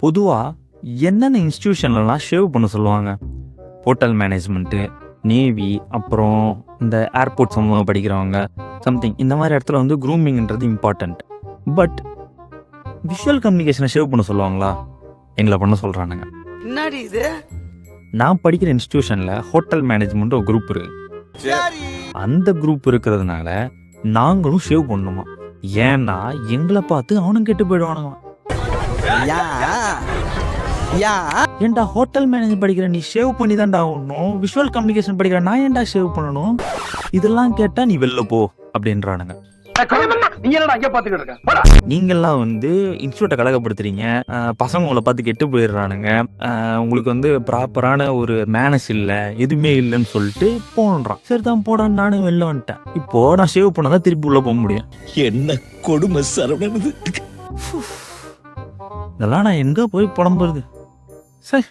பொதுவாக என்னென்ன இன்ஸ்டியூஷன்லலாம் ஷேவ் பண்ண சொல்லுவாங்க? ஹோட்டல் மேனேஜ்மெண்ட்டு, நேவி, அப்புறம் இந்த ஏர்போர்ட் சம்மந்தமாக படிக்கிறவங்க, சம்திங் இந்த மாதிரி இடத்துல வந்து க்ரூமிங்ன்றது இம்பார்ட்டண்ட். பட் விஷுவல் கம்யூனிகேஷனை ஷேவ் பண்ண சொல்லுவாங்களா? எங்களை பண்ண சொல்கிறானுங்க. என்னடி இது? நான் படிக்கிற இன்ஸ்டியூஷனில் ஹோட்டல் மேனேஜ்மெண்ட் ஒரு குரூப் இருக்கு. அந்த குரூப் இருக்கிறதுனால நாங்களும் ஷேவ் பண்ணணுமா? ஏன்னா எங்களை பார்த்து அவனும் கெட்டு போயிடுவானுங்க. ஏன்டா ஹோட்டல் மேனேஜ்மெண்ட் படிக்கிற நீ ஷேவ் பண்ணி தான்டா ஆகணும், விஷுவல் கம்யூனிகேஷன் படிக்கிற நான் ஏன்டா ஷேவ் பண்ணணும்? இதெல்லாம் கேட்டா நீ வெளில போ அப்படின்றானுங்க. நீங்கெல்லாம் வந்து இன்ஸ்டியூட்டை கலகப்படுத்துறீங்க, பசங்க உங்களை பார்த்து கெட்டு போயிடுறானுங்க, உங்களுக்கு வந்து ப்ராப்பரான ஒரு மேனஸ் இல்லை, எதுவுமே இல்லைன்னு சொல்லிட்டு போன்றான். சரி தான் போடான்னு நானும் வெளில வந்துட்டேன். இப்போ நான் ஷேவ் பண்ணாதான் திருப்பி உள்ள போக முடியும். என்ன கொடுமை சரவணன். இதெல்லாம் நான் எங்க போய் புலம்புறது? சரி.